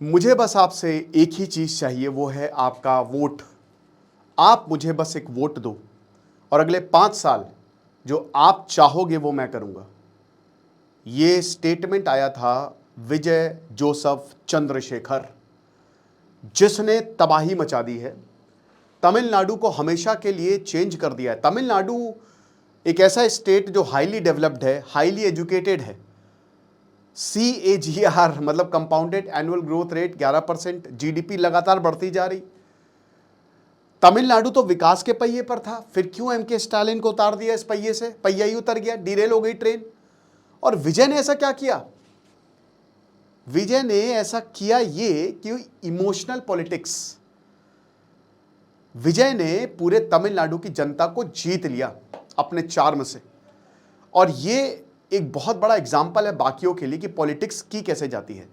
मुझे बस आपसे एक ही चीज चाहिए, वो है आपका वोट। आप मुझे बस एक वोट दो और अगले 5 साल जो आप चाहोगे वो मैं करूंगा। ये स्टेटमेंट आया था विजय जोसफ चंद्रशेखर, जिसने तबाही मचा दी है, तमिलनाडु को हमेशा के लिए चेंज कर दिया है। तमिलनाडु एक ऐसा स्टेट जो हाईली डेवलप्ड है, हाईली एजुकेटेड है। CAGR मतलब compounded annual growth rate 11%, GDP लगातार बढ़ती जा रही। तमिलनाडु तो विकास के पहिए पर था, फिर क्यों MK स्टालिन को उतार दिया इस पहिए से? पहिया ही उतर गया, डिरेल हो गई ट्रेन। और विजय ने ऐसा क्या किया? विजय ने ऐसा किया ये कि इमोशनल पॉलिटिक्स। विजय ने पूरे तमिलनाडु की जनता को जीत लिया अपने चार्म से। और ये एक बहुत बड़ा एग्जाम्पल है बाकियों के लिए कि पॉलिटिक्स की कैसे जाती है।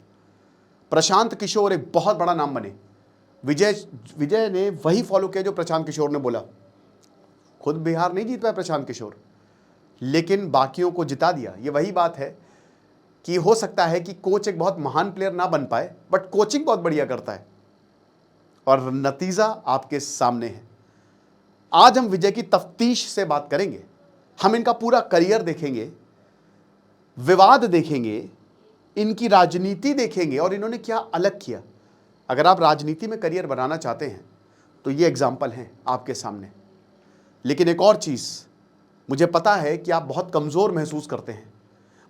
प्रशांत किशोर एक बहुत बड़ा नाम बने। विजय ने वही फॉलो किया जो प्रशांत किशोर ने बोला। खुद बिहार नहीं जीत पाया प्रशांत किशोर, लेकिन बाकियों को जिता दिया। ये वही बात है कि हो सकता है कि कोच एक बहुत महान प्लेयर ना बन पाए, बट कोचिंग बहुत बढ़िया करता है और नतीजा आपके सामने है। आज हम विजय की तफ्तीश से बात करेंगे। हम इनका पूरा करियर देखेंगे, विवाद देखेंगे, इनकी राजनीति देखेंगे और इन्होंने क्या अलग किया। अगर आप राजनीति में करियर बनाना चाहते हैं तो ये एग्जाम्पल हैं आपके सामने। लेकिन एक और चीज़, मुझे पता है कि आप बहुत कमज़ोर महसूस करते हैं।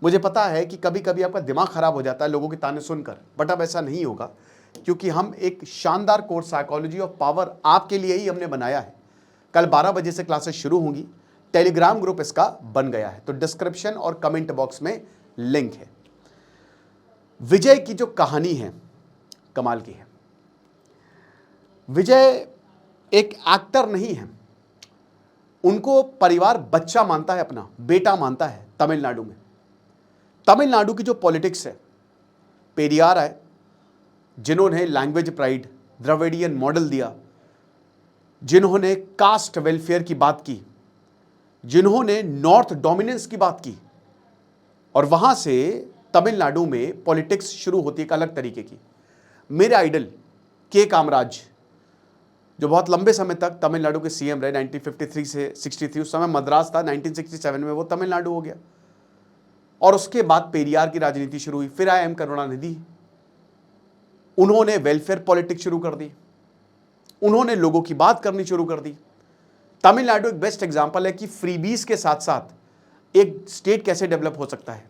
मुझे पता है कि कभी कभी आपका दिमाग ख़राब हो जाता है लोगों के ताने सुनकर, बट अब ऐसा नहीं होगा, क्योंकि हम एक शानदार कोर्स साइकोलॉजी ऑफ पावर आपके लिए ही हमने बनाया है। कल 12 बजे से क्लासेस शुरू होंगी। टेलीग्राम ग्रुप इसका बन गया है, तो डिस्क्रिप्शन और कमेंट बॉक्स में लिंक है। विजय की जो कहानी है कमाल की है। विजय एक एक्टर नहीं है, उनको परिवार बच्चा मानता है, अपना बेटा मानता है। तमिलनाडु में, तमिलनाडु की जो पॉलिटिक्स है, पेरियार आए जिन्होंने लैंग्वेज प्राइड, द्रविडियन मॉडल दिया, जिन्होंने कास्ट वेलफेयर की बात की, जिन्होंने नॉर्थ डोमिनेंस की बात की, और वहां से तमिलनाडु में पॉलिटिक्स शुरू होती है एक अलग तरीके की। मेरे आइडल के कामराज, जो बहुत लंबे समय तक तमिलनाडु के CM रहे, 1953 से 63, उस समय मद्रास था, 1967 में वो तमिलनाडु हो गया। और उसके बाद पेरियार की राजनीति शुरू हुई। फिर आए M करुणानिधि, उन्होंने वेलफेयर पॉलिटिक्स शुरू कर दी, उन्होंने लोगों की बात करनी शुरू कर दी। तमिलनाडु एक बेस्ट एग्जांपल है कि फ्रीबीज के साथ साथ एक स्टेट कैसे डेवलप हो सकता है।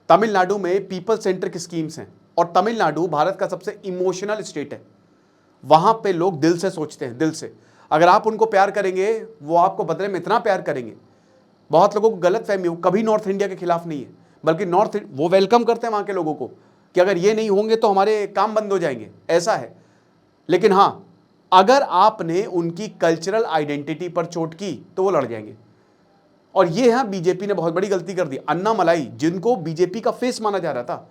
तमिलनाडु में पीपल सेंट्रिक स्कीम्स हैं, और तमिलनाडु भारत का सबसे इमोशनल स्टेट है। वहां पे लोग दिल से सोचते हैं, दिल से। अगर आप उनको प्यार करेंगे, वो आपको बदले में इतना प्यार करेंगे। बहुत लोगों को गलत फहमी हो, कभी नॉर्थ इंडिया के खिलाफ नहीं है, बल्कि वो वेलकम करते हैं वहां के लोगों को कि अगर ये नहीं होंगे तो हमारे काम बंद हो जाएंगे, ऐसा है। लेकिन हां, अगर आपने उनकी कल्चरल आइडेंटिटी पर चोट की तो वो लड़ जाएंगे। और ये यहां बीजेपी ने बहुत बड़ी गलती कर दी। अन्ना मलाई, जिनको बीजेपी का फेस माना जा रहा था,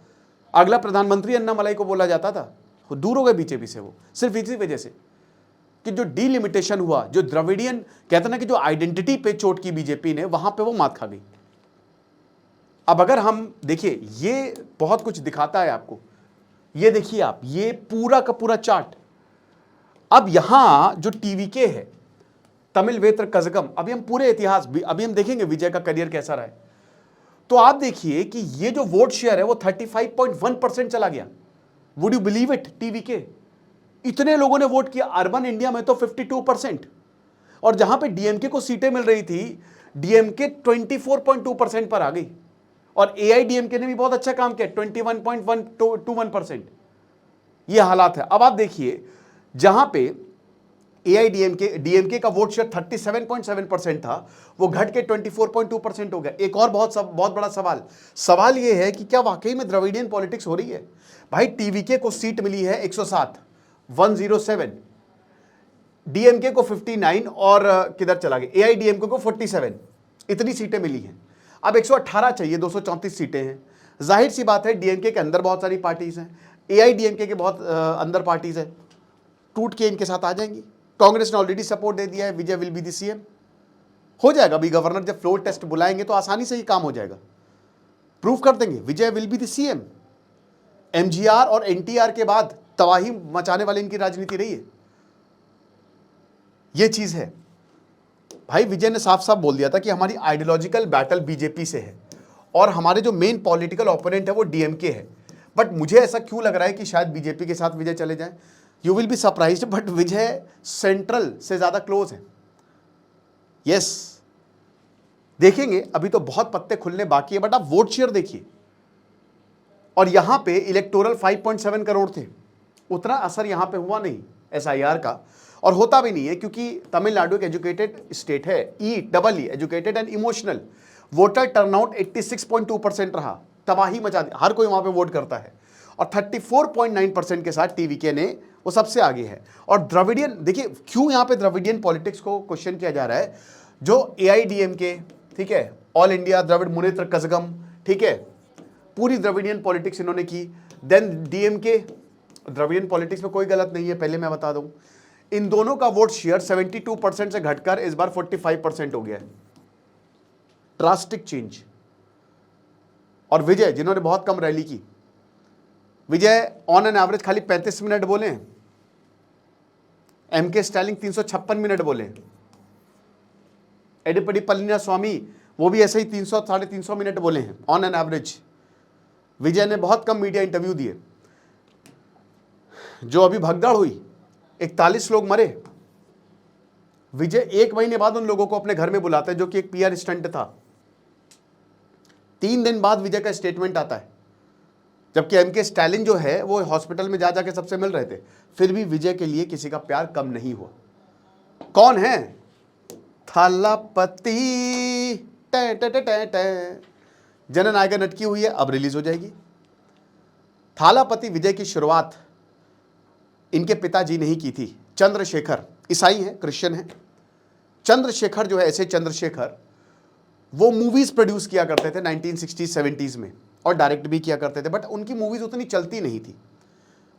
अगला प्रधानमंत्री अन्ना मलाई को बोला जाता था, वो दूर हो गए बीजेपी से। वो सिर्फ इसी वजह से कि जो डिलिमिटेशन हुआ, जो द्रविडियन कहते ना कि जो आइडेंटिटी पे चोट की बीजेपी ने, वहां पे वो मात खा गई। अब अगर हम देखिए, ये बहुत कुछ दिखाता है आपको। ये देखिए आप, ये पूरा का पूरा चार्ट। अब यहां जो TVK है, तमिल वेत्र कजगम, अभी हम पूरे इतिहास भी अभी हम देखेंगे विजय का करियर कैसा रहा है। तो आप देखिए कि ये जो वोट शेयर है वो 35.1% चला गया। Would you believe it? TVK, इतने लोगों ने वोट किया। अर्बन इंडिया में तो 52%। और जहां पे DMK को सीटें मिल रही थी, DMK 24.2% पर आ गई। और AIDMK ने भी बहुत अच्छा काम किया, 21.121%। ये हालात है। अब आप देखिए, जहां पे DMK का वोट शेयर 37.7% था, वो घट के 24.2% हो गया। एक और बहुत बड़ा सवाल ये है कि क्या वाकई में द्रविडियन पॉलिटिक्स हो रही है? भाई, TVK को सीट मिली है 107, 107, DMK को 59, और किधर चला गया, AIDMK को 47। इतनी सीटें मिली हैं। अब 118 चाहिए, 234 सीटें हैं। जाहिर सी बात है, DMK के अंदर बहुत सारी पार्टीज हैं, AIDMK के बहुत अंदर पार्टीज हैं, टूट के इनके साथ आ जाएंगी। कांग्रेस ने ऑलरेडी सपोर्ट दे दिया है, विजय विल बी द CM। हो जाएगा। अभी गवर्नर जब फ्लोर टेस्ट बुलाएंगे तो आसानी से ही काम हो जाएगा, प्रूफ कर देंगे Vijay will be the CM। MGR और एनटीआर के बाद तबाही मचाने वाली इनकी राजनीति रही है। यह चीज है भाई। विजय ने साफ साफ बोल दिया था कि हमारी आइडियोलॉजिकल बैटल बीजेपी से है और हमारे जो मेन पॉलिटिकल ओपोनेंट है वो डीएमके है। बट मुझे ऐसा क्यों लग रहा है कि शायद बीजेपी के साथ विजय चले जाएं। You will be surprised, but Vijay central से ज्यादा क्लोज है। यस, देखेंगे, अभी तो बहुत पत्ते खुलने बाकी है। बट आप वोट शेयर देखिए, और यहां पे इलेक्टोरल 5.7 करोड़ थे, उतना असर यहां पे हुआ नहीं एसआईआर का, और होता भी नहीं है क्योंकि तमिलनाडु एक एजुकेटेड स्टेट है, ई educated and emotional. Voter turnout 86.2% रहा, तबाही मचा दी, हर कोई वहां पे वोट करता है, और 34.9% के साथ टीवीके ने वो सबसे आगे है। और द्रविडियन, देखिए क्यों यहां पे द्रविडियन पॉलिटिक्स को क्वेश्चन किया जा रहा है। जो एआईडीएमके, ठीक है, ऑल इंडिया द्रविड़ मुनेत्र कजगम, ठीक है, पूरी द्रविडियन पॉलिटिक्स इन्होंने की। देन डीएमके, द्रविडियन पॉलिटिक्स में कोई गलत नहीं है, पहले मैं बता दूं। इन दोनों का वोट शेयर 72% से घटकर इस बार 45% हो गया है। Drastic change. और विजय, जिन्होंने बहुत कम रैली की, विजय ऑन एन एवरेज खाली 35 मिनट बोले, एमके स्टालिन 356 मिनट बोले, एडिपडी पलनीस्वामी वो भी ऐसे ही 300 साढ़े 300 मिनट बोले हैं ऑन एन एवरेज। विजय ने बहुत कम मीडिया इंटरव्यू दिए। जो अभी भगदड़ हुई, 41 लोग मरे, विजय 1 महीने बाद उन लोगों को अपने घर में बुलाते हैं, जो कि एक पीआर स्टंट था। 3 दिन बाद विजय का स्टेटमेंट आता है, जबकि एमके स्टालिन जो है वो हॉस्पिटल में जा जाके सबसे मिल रहे थे। फिर भी विजय के लिए किसी का प्यार कम नहीं हुआ। कौन है? थालापति। जननायक अटकी हुई है, अब रिलीज हो जाएगी। थालापति विजय की शुरुआत इनके पिताजी ने ही की थी। चंद्रशेखर ईसाई हैं, क्रिश्चियन हैं। चंद्रशेखर जो है, ऐसे चंद्रशेखर, वो मूवीज प्रोड्यूस किया करते थे 1960s 70s में, और डायरेक्ट भी किया करते थे। बट उनकी मूवीज उतनी चलती नहीं थी।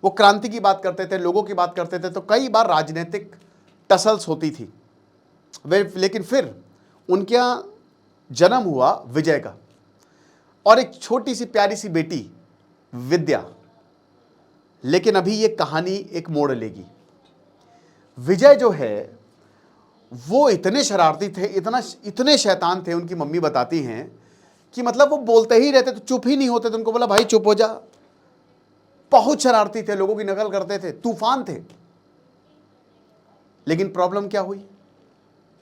वो क्रांति की बात करते थे, लोगों की बात करते थे, तो कई बार राजनीतिक टसल्स होती थी। लेकिन फिर उनके यहाँ जन्म हुआ विजय का, और एक छोटी सी प्यारी सी बेटी विद्या। लेकिन अभी ये कहानी एक मोड़ लेगी। विजय जो है वो इतने शरारती थे, इतने शैतान थे, उनकी मम्मी बताती हैं कि मतलब वो बोलते ही रहते तो चुप ही नहीं होते थे। उनको बोला भाई चुप हो जा। बहुत शरारती थे, लोगों की नकल करते थे, तूफान थे। लेकिन प्रॉब्लम क्या हुई?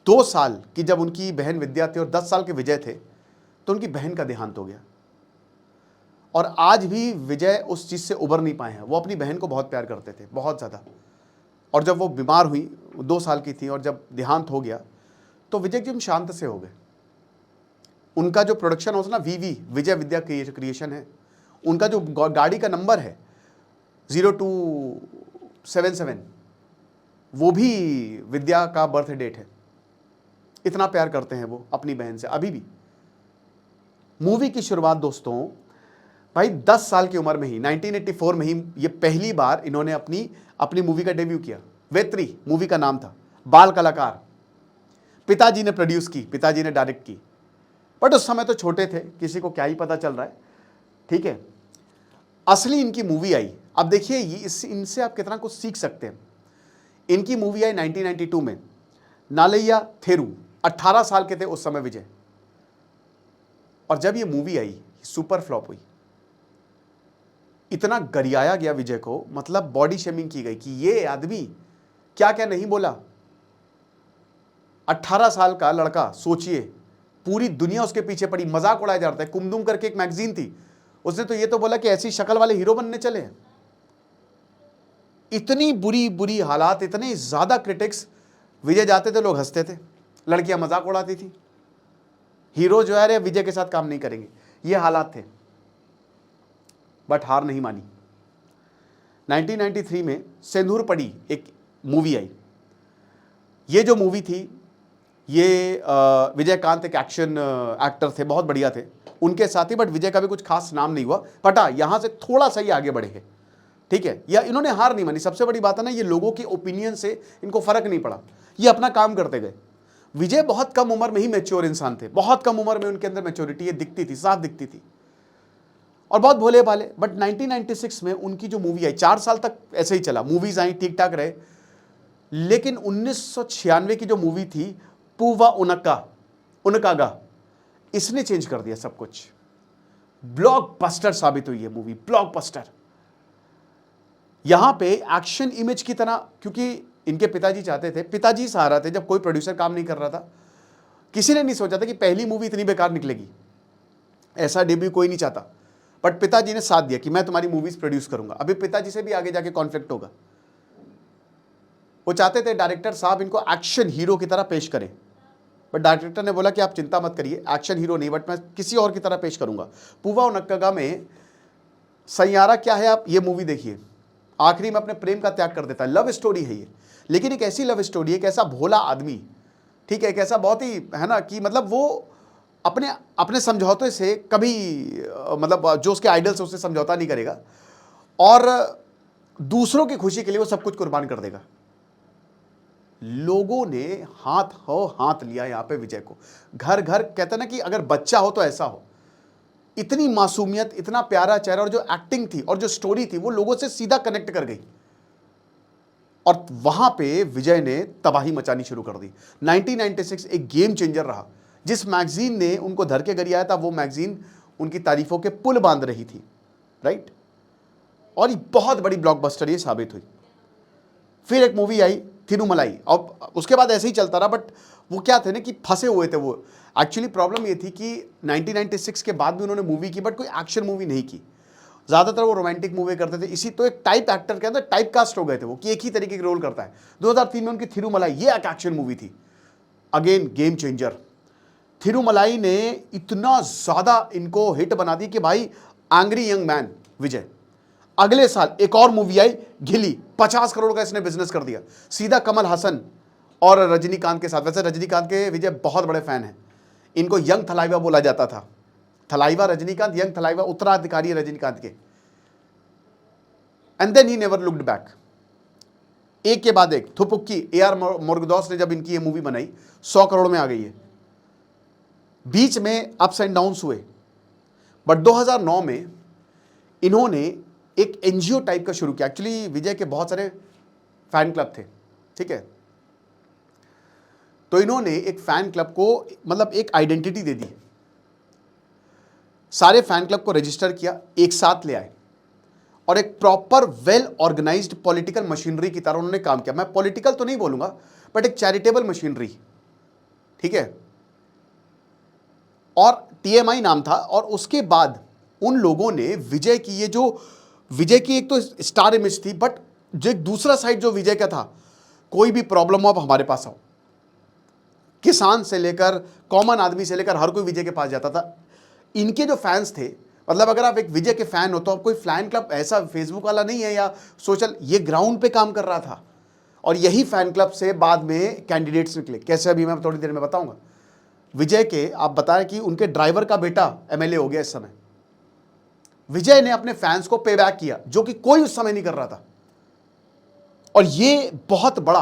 2 साल की जब उनकी बहन विद्या थी और 10 साल के विजय थे, तो उनकी बहन का देहांत हो गया। और आज भी विजय उस चीज से उबर नहीं पाए हैं। वो अपनी बहन को बहुत प्यार करते थे, बहुत ज़्यादा। और जब वो बीमार हुई, 2 साल की थी, और जब देहांत हो गया, तो विजय एकदम शांत से हो गए। उनका जो प्रोडक्शन हाउस ना, विजय विद्या क्रिएशन है, उनका जो गाड़ी का नंबर है 0277, वो भी विद्या का बर्थ डेट है। इतना प्यार करते हैं वो अपनी बहन से अभी भी। मूवी की शुरुआत दोस्तों भाई 10 साल की उम्र में ही, 1984 में ही, ये पहली बार इन्होंने अपनी मूवी का डेब्यू किया। वेत्री मूवी का नाम था, बाल कलाकार। पिताजी ने प्रोड्यूस की, पिताजी ने डायरेक्ट की। बट उस समय तो छोटे थे, किसी को क्या ही पता चल रहा है, ठीक है। असली इनकी मूवी आई, अब देखिए इनसे आप कितना कुछ सीख सकते हैं। इनकी मूवी आई 1992 में, नालैया थेरू। 18 साल के थे उस समय विजय, और जब ये मूवी आई सुपर फ्लॉप हुई। इतना गरियाया गया विजय को, मतलब बॉडी शेमिंग की गई कि ये आदमी क्या क्या नहीं बोला। 18 साल का लड़का, सोचिए, पूरी दुनिया उसके पीछे पड़ी, मजाक उड़ाया जाता है। कुमदुम करके एक मैगजीन थी, उसने तो ये तो बोला कि ऐसी शक्ल वाले हीरो बनने चले। इतनी बुरी बुरी हालात, इतने ज्यादा क्रिटिक्स। विजय जाते थे, लोग हंसते थे, लड़कियां मजाक उड़ाती थी, हीरो जो है विजय के साथ काम नहीं करेंगे, ये हालात थे। बट हार नहीं मानी। 1993 में सिंदूर पड़ी एक मूवी आई। ये जो मूवी थी, ये विजयकांत एक एक्शन एक्टर थे, बहुत बढ़िया थे, उनके साथ ही। बट विजय का भी कुछ खास नाम नहीं हुआ। बट हाँ, यहां से थोड़ा सा ही आगे बढ़े हैं, ठीक है। या इन्होंने हार नहीं मानी। सबसे बड़ी बात है ना, ये लोगों के ओपिनियन से इनको फर्क नहीं पड़ा, ये अपना काम करते गए। विजय बहुत कम उम्र में ही मैच्योर इंसान थे, बहुत कम उम्र में उनके अंदर मैच्योरिटी दिखती थी, साफ दिखती थी। और बहुत भोले भाले। बट 1996 में उनकी जो मूवी आई, 4 साल तक ऐसे ही चला, मूवीज आई ठीक ठाक रहे, लेकिन 1996 की जो मूवी थी पूवा उनकागा, इसने चेंज कर दिया सब कुछ। ब्लॉकबस्टर साबित हुई है मूवी, ब्लॉकबस्टर। यहां पे एक्शन इमेज की तरह, क्योंकि इनके पिताजी चाहते थे, पिताजी सहारा थे, जब कोई प्रोड्यूसर काम नहीं कर रहा था, किसी ने नहीं सोचा था कि पहली मूवी इतनी बेकार निकलेगी, ऐसा डेब्यू कोई नहीं चाहता। बट पिताजी ने साथ दिया कि मैं तुम्हारी मूवीज प्रोड्यूस करूंगा। अभी पिताजी से भी आगे जाके कॉन्फ्लिक्ट होगा। वो चाहते थे डायरेक्टर साहब इनको एक्शन हीरो की तरह पेश करें, बट डायरेक्टर ने बोला कि आप चिंता मत करिए, एक्शन हीरो नहीं, बट मैं किसी और की तरह पेश करूंगा। पूवा उनक्कागा में सैयारा क्या है, आप ये मूवी देखिए, आखिरी में अपने प्रेम का त्याग कर देता है, लव स्टोरी है ये, लेकिन एक ऐसी लव स्टोरी है, एक ऐसा भोला आदमी, ठीक है, एक ऐसा बहुत ही है ना कि मतलब वो अपने अपने समझौते से कभी मतलब जो उसके आइडल्स उससे समझौता नहीं करेगा, और दूसरों की खुशी के लिए वो सब कुछ कुर्बान कर देगा। लोगों ने हाथ लिया यहां पे विजय को, घर घर कहते ना कि अगर बच्चा हो तो ऐसा हो। इतनी मासूमियत, इतना प्यारा चेहरा, और जो एक्टिंग थी और जो स्टोरी थी वो लोगों से सीधा कनेक्ट कर गई, और वहां पे विजय ने तबाही मचानी शुरू कर दी। 1996 एक गेम चेंजर रहा। जिस मैगजीन ने उनको धर के गरियाया था, वो मैगजीन उनकी तारीफों के पुल बांध रही थी, राइट, और ये बहुत बड़ी ब्लॉकबस्टर ये साबित हुई। फिर एक मूवी आई थिरुमलाई, और उसके बाद ऐसे ही चलता रहा, बट वो क्या थे ना कि फंसे हुए थे वो। एक्चुअली प्रॉब्लम ये थी कि 1996 के बाद भी उन्होंने मूवी की, बट कोई एक्शन मूवी नहीं की, ज़्यादातर वो रोमांटिक मूवी करते थे। इसी तो एक टाइप एक्टर के अंदर टाइप कास्ट हो गए थे वो, कि एक ही तरीके के रोल करता है। 2003 में उनकी थिरुमलाई, ये एक एक्शन मूवी थी, अगेन गेम चेंजर। थिरुमलाई ने इतना ज़्यादा इनको हिट बना दी कि भाई एंग्री यंग मैन विजय, अगले साल एक और मूवी आई घिली, 50 करोड़ का इसने बिजनेस कर दिया, सीधा कमल हसन और रजनीकांत के साथ। वैसे रजनीकांत के विजय बहुत बड़े फैन हैं, इनको यंग थलाइवा बोला जाता था, थलाइवा रजनीकांत, यंग थलाइवा, उत्तराधिकारी रजनीकांत के। And then he never looked back, एक के बाद एक थुपुक्की। AR मुरुगदॉस ने जब इनकी ये मूवी बनाई 100 करोड़ में आ गई है। बीच में अप्स एंड डाउन्स हुए, बट 2009 में इन्होंने एक NGO टाइप का शुरू किया। एक्चुअली विजय के बहुत सारे फैन क्लब थे, ठीक है, तो इन्होंने एक फैन क्लब को मतलब एक आइडेंटिटी दे दी, सारे फैन क्लब को रजिस्टर किया, एक साथ ले आए, और एक proper well organised political machinery की तरह उन्होंने काम किया। मैं पॉलिटिकल तो नहीं बोलूंगा, बट एक चैरिटेबल मशीनरी, ठीक है, और TMI नाम था। और उसके बाद उन लोगों ने विजय की ये जो विजय की एक तो स्टार इमेज थी, बट जो एक दूसरा साइड जो विजय का था, कोई भी प्रॉब्लम हो आप हमारे पास आओ, किसान से लेकर कॉमन आदमी से लेकर हर कोई विजय के पास जाता था। इनके जो फैंस थे, मतलब अगर आप एक विजय के फैन हो तो आप कोई फैन क्लब ऐसा फेसबुक वाला नहीं है या सोशल, ये ग्राउंड पे काम कर रहा था। और यही फैन क्लब से बाद में कैंडिडेट्स निकले, कैसे अभी मैं थोड़ी देर में बताऊंगा। विजय के आप बताएं कि उनके ड्राइवर का बेटा MLA हो गया इस समय। विजय ने अपने फैंस को पे बैक किया, जो कि कोई उस समय नहीं कर रहा था। और ये बहुत बड़ा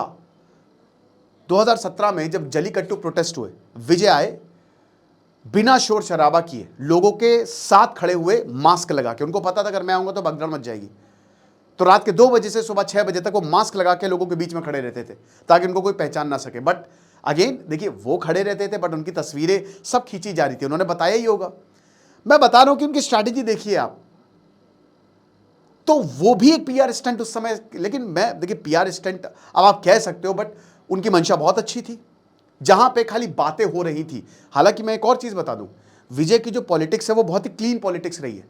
2017 में जब जलीकट्टू प्रोटेस्ट हुए, विजय आए बिना शोर शराबा किए, लोगों के साथ खड़े हुए, मास्क लगा के। उनको पता था अगर मैं आऊंगा तो भगदड़ मच जाएगी, तो रात के 2 बजे से सुबह 6 बजे तक वो मास्क लगा के लोगों के बीच में खड़े रहते थे, ताकि उनको कोई पहचान ना सके। बट अगेन देखिए, वो खड़े रहते थे, बट उनकी तस्वीरें सब खींची जा रही थी, उन्होंने बताया ही होगा। मैं बता रहा हूं कि उनकी स्ट्रैटेजी देखिए आप, तो वो भी एक PR स्टंट उस समय। लेकिन मैं देखिए, PR स्टंट अब आप कह सकते हो, बट उनकी मंशा बहुत अच्छी थी, जहां पे खाली बातें हो रही थी। हालांकि मैं एक और चीज बता दूं, विजय की जो पॉलिटिक्स है वो बहुत ही क्लीन पॉलिटिक्स रही है।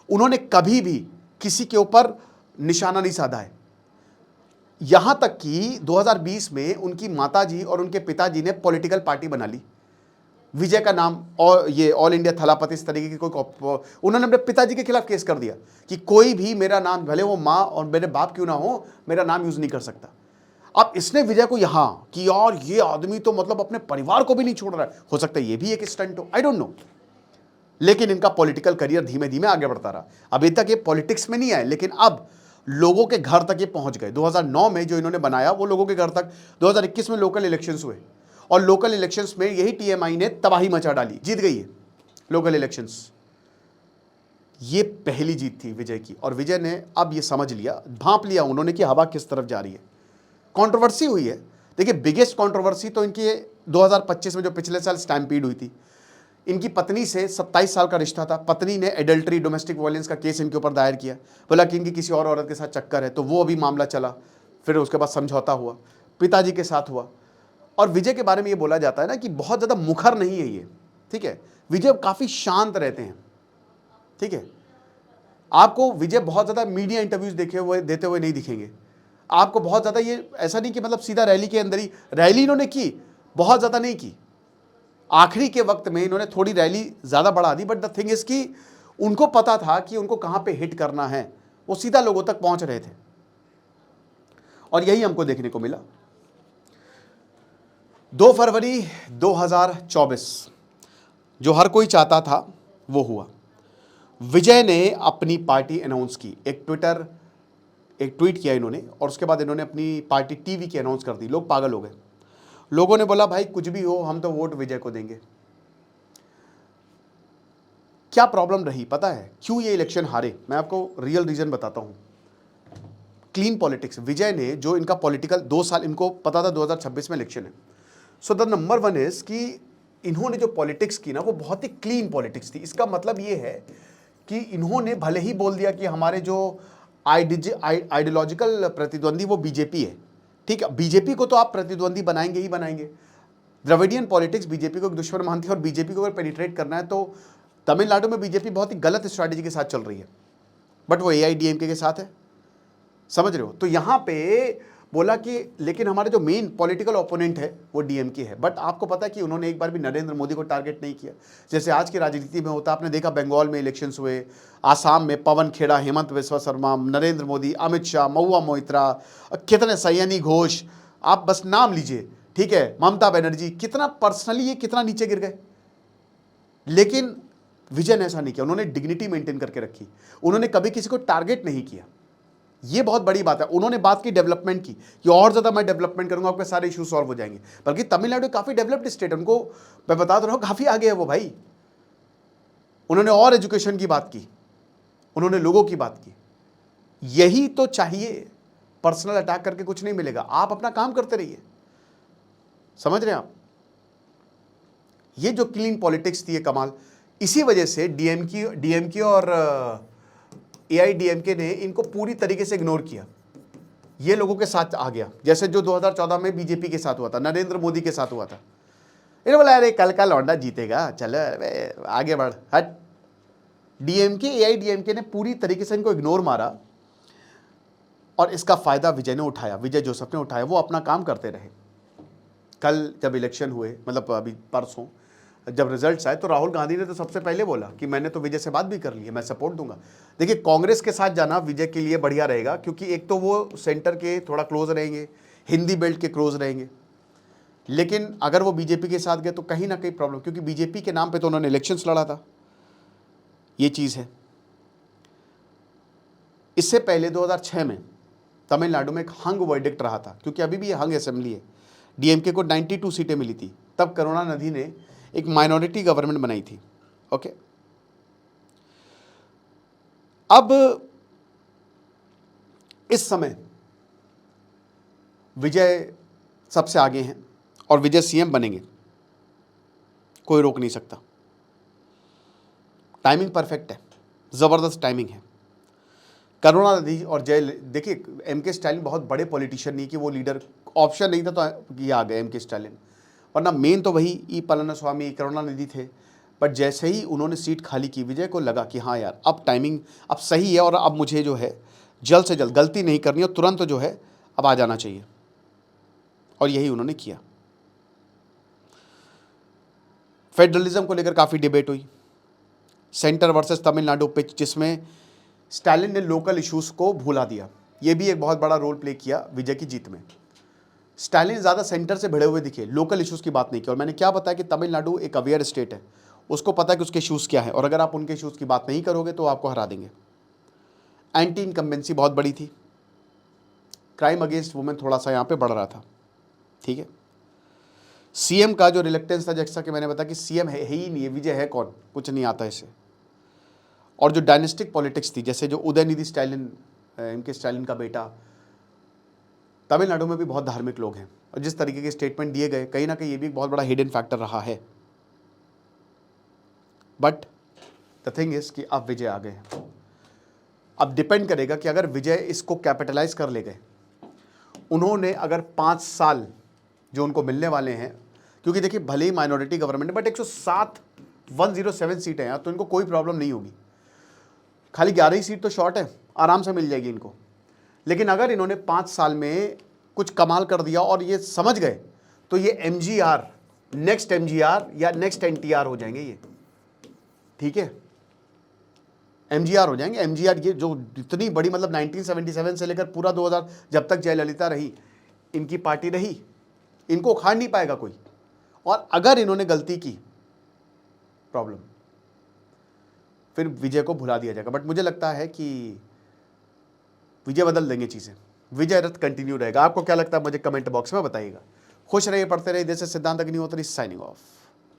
उन्होंने कभी भी किसी के ऊपर निशाना नहीं साधा है। यहां तक कि 2020 में उनकी माताजी और उनके पिताजी ने पॉलिटिकल पार्टी बना ली, विजय का नाम, और ये ऑल इंडिया थलापति इस तरीके की कोई, उन्होंने अपने पिताजी के खिलाफ केस कर दिया कि कोई भी मेरा नाम, भले वो माँ और मेरे बाप क्यों ना हो, मेरा नाम यूज नहीं कर सकता। अब इसने विजय को यहां कि यार ये आदमी तो मतलब अपने परिवार को भी नहीं छोड़ रहा है, हो सकता है ये भी एक स्टंट हो, आई डोंट नो। लेकिन इनका पॉलिटिकल करियर धीमे धीमे आगे बढ़ता रहा। अभी तक ये पॉलिटिक्स में नहीं आए, लेकिन अब लोगों के घर तक ये पहुंच गए। 2009 में जो इन्होंने बनाया वो लोगों के घर तक। 2021 में लोकल इलेक्शंस हुए, और लोकल इलेक्शंस में यही TMI ने तबाही मचा डाली, जीत गई है लोकल इलेक्शंस। ये पहली जीत थी विजय की, और विजय ने अब ये समझ लिया, भांप लिया उन्होंने कि हवा किस तरफ जा रही है। कंट्रोवर्सी हुई है, देखिए बिगेस्ट कंट्रोवर्सी तो इनकी 2025 में जो पिछले साल स्टैम्पीड हुई थी, इनकी पत्नी से 27 साल का रिश्ता था, पत्नी ने एडल्ट्री डोमेस्टिक वायलेंस का केस इनके ऊपर दायर किया, बोला कि इनकी किसी और औरत के साथ चक्कर है, तो वो अभी मामला चला, फिर उसके बाद समझौता हुआ, पिताजी के साथ हुआ। और विजय के बारे में ये बोला जाता है ना कि बहुत ज़्यादा मुखर नहीं है ये, ठीक है, विजय काफ़ी शांत रहते हैं, ठीक है। आपको विजय बहुत ज़्यादा मीडिया इंटरव्यूज देते हुए नहीं दिखेंगे आपको, बहुत ज़्यादा ये ऐसा नहीं कि मतलब सीधा रैली के अंदर ही, रैली इन्होंने की, बहुत ज़्यादा नहीं की, आखिरी के वक्त में इन्होंने थोड़ी रैली ज़्यादा बढ़ा दी, बट द थिंग इज कि उनको पता था कि उनको कहाँ पे हिट करना है, वो सीधा लोगों तक पहुँच रहे थे, और यही हमको देखने को मिला। 2 फरवरी 2024 जो हर कोई चाहता था वो हुआ। विजय ने अपनी पार्टी अनाउंस की, एक ट्वीट किया इन्होंने, और उसके बाद इन्होंने अपनी पार्टी टीवी की अनाउंस कर दी। लोग पागल हो गए, लोगों ने बोला भाई कुछ भी हो हम तो वोट विजय को देंगे। क्या प्रॉब्लम रही पता है, क्यों ये इलेक्शन हारे? मैं आपको रियल रीजन बताता हूं। क्लीन पॉलिटिक्स, विजय ने जो इनका पॉलिटिकल 2 साल, इनको पता था 2026 में इलेक्शन है, सो द नंबर 1 इज कि इन्होंने जो पॉलिटिक्स की ना वो बहुत ही क्लीन पॉलिटिक्स थी। इसका मतलब ये है कि इन्होंने भले ही बोल दिया कि हमारे जो आइडियोलॉजिकल प्रतिद्वंदी वो बीजेपी है, ठीक है, बीजेपी को तो आप प्रतिद्वंदी बनाएंगे ही बनाएंगे। द्रविडियन पॉलिटिक्स बीजेपी को एक दुश्मन मानती है, और बीजेपी को अगर पेनिट्रेट करना है तो तमिलनाडु में बीजेपी बहुत ही गलत स्ट्रैटेजी के साथ चल रही है, बट वो एआईडीएमके के साथ है, समझ रहे हो। तो यहां पे बोला कि लेकिन हमारे जो मेन पॉलिटिकल ओपोनेंट है वो डीएमके है, बट आपको पता है कि उन्होंने एक बार भी नरेंद्र मोदी को टारगेट नहीं किया, जैसे आज की राजनीति में होता। आपने देखा बंगाल में इलेक्शंस हुए, आसाम में पवन खेड़ा, हेमंत बिस्वा शर्मा, नरेंद्र मोदी, अमित शाह, महुआ मोइत्रा, कितने सयानी घोष, आप बस नाम लीजिए, ठीक है, ममता बनर्जी, कितना पर्सनली ये कितना नीचे गिर गए। लेकिन विजय ने ऐसा नहीं किया, उन्होंने डिग्निटी मेंटेन करके रखी, उन्होंने कभी किसी को टारगेट नहीं किया। ये बहुत बड़ी बात है। उन्होंने बात की डेवलपमेंट की कि और ज़्यादा मैं डेवलपमेंट करूंगा, आपके सारे इशू सॉल्व हो जाएंगे। बल्कि तमिलनाडु काफ़ी डेवलप्ड स्टेट है, उनको मैं बता रहा हूँ काफ़ी आगे है वो भाई। उन्होंने और एजुकेशन की बात की, उन्होंने लोगों की बात की। यही तो चाहिए, पर्सनल अटैक करके कुछ नहीं मिलेगा, आप अपना काम करते रहिए, समझ रहे हैं आप। ये जो क्लीन पॉलिटिक्स थी ये कमाल, इसी वजह से डीएमके और एआईडीएमके ने इनको पूरी तरीके से इग्नोर किया, ये लोगों के साथ आ गया, जैसे जो 2014 में बीजेपी के साथ हुआ था, नरेंद्र मोदी के साथ हुआ था। इन्होंने बोला अरे कल का लौंडा जीतेगा, चलो आगे बढ़, हट। डीएमके एआईडीएमके ने पूरी तरीके से इनको इग्नोर मारा, और इसका फायदा विजय ने उठाया, विजय जोसेफ ने उठाया। वो अपना काम करते रहे। कल जब इलेक्शन हुए, मतलब अभी परसों जब रिजल्ट्स आए, तो राहुल गांधी ने तो सबसे पहले बोला कि मैंने तो विजय से बात भी कर ली है, मैं सपोर्ट दूंगा। देखिए कांग्रेस के साथ जाना विजय के लिए बढ़िया रहेगा, क्योंकि एक तो वो सेंटर के थोड़ा क्लोज रहेंगे, हिंदी बेल्ट के क्लोज रहेंगे। लेकिन अगर वो बीजेपी के साथ गए तो कहीं ना कहीं प्रॉब्लम, क्योंकि बीजेपी के नाम पे तो उन्होंने इलेक्शंस लड़ा था, ये चीज़ है। इससे पहले 2006 में तमिलनाडु में एक हंग वर्डिक्ट रहा था, क्योंकि अभी भी ये हंग असेंबली है। डीएमके को 92 सीटें मिली थी, तब करुणानिधि ने एक माइनॉरिटी गवर्नमेंट बनाई थी। ओके, अब इस समय विजय सबसे आगे हैं और विजय सीएम बनेंगे, कोई रोक नहीं सकता। टाइमिंग परफेक्ट है, जबरदस्त टाइमिंग है। करुणानिधि और जय, देखिए एमके स्टालिन बहुत बड़े पॉलिटिशियन नहीं कि वो लीडर ऑप्शन नहीं था तो ये आ गए एमके स्टालिन, वरना मेन तो वही ई पलानिस्वामी करुणानिधि थे। बट जैसे ही उन्होंने सीट खाली की, विजय को लगा कि हाँ यार अब टाइमिंग अब सही है, और अब मुझे जो है जल्द से जल्द गलती नहीं करनी और तुरंत जो है अब आ जाना चाहिए, और यही उन्होंने किया। फेडरलिज्म को लेकर काफ़ी डिबेट हुई, सेंटर वर्सेस तमिलनाडु पिच, जिसमें स्टालिन ने लोकल इश्यूज को भुला दिया। ये भी एक बहुत बड़ा रोल प्ले किया विजय की जीत में। स्टालिन ज़्यादा सेंटर से भिड़े हुए दिखे, लोकल इश्यूज़ की बात नहीं की। और मैंने क्या बताया कि तमिलनाडु एक अवेयर स्टेट है, उसको पता है कि उसके इश्यूज़ क्या है, और अगर आप उनके इश्यूज़ की बात नहीं करोगे तो आपको हरा देंगे। एंटी इनकम्बेंसी बहुत बड़ी थी, क्राइम अगेंस्ट वुमेन थोड़ा सा यहाँ पे बढ़ रहा था, ठीक है। सीएम का जो रिलेक्टेंस था, जैसा कि मैंने बताया कि सीएम है ही नहीं है, विजय है कौन, कुछ नहीं आता इसे। और जो डायनेस्टिक पॉलिटिक्स थी, जैसे जो उदयनिधि स्टालिन, इनके स्टालिन का बेटा, तमिलनाडु में भी बहुत धार्मिक लोग हैं, और जिस तरीके के स्टेटमेंट दिए गए, कहीं ना कहीं ये भी एक बहुत बड़ा हिडन फैक्टर रहा है। बट द थिंग इज कि अब विजय आ गए हैं। अब डिपेंड करेगा कि अगर विजय इसको कैपिटलाइज कर ले गए, उन्होंने अगर 5 साल जो उनको मिलने वाले हैं, क्योंकि देखिए भले ही माइनॉरिटी गवर्नमेंट है, बट 107 सीटें हैं, तो इनको कोई प्रॉब्लम नहीं होगी। खाली 11 ही सीट तो शॉर्ट है, आराम से मिल जाएगी इनको। लेकिन अगर इन्होंने 5 साल में कुछ कमाल कर दिया और ये समझ गए, तो ये एमजीआर, नेक्स्ट एमजीआर या नेक्स्ट एनटीआर हो जाएंगे ये, ठीक है, एमजीआर हो जाएंगे। एमजीआर ये जो इतनी बड़ी, मतलब 1977 से लेकर पूरा 2000, जब तक जयललिता रही, इनकी पार्टी रही, इनको उखाड़ नहीं पाएगा कोई। और अगर इन्होंने गलती की, प्रॉब्लम, फिर विजय को भुला दिया जाएगा। बट मुझे लगता है कि विजय बदल देंगे चीज़ें, विजय रथ कंटिन्यू रहेगा। आपको क्या लगता है मुझे कमेंट बॉक्स में बताइएगा। खुश रहिए, पढ़ते रहिए। जैसे सिद्धांत अग्निहोत्री साइनिंग ऑफ।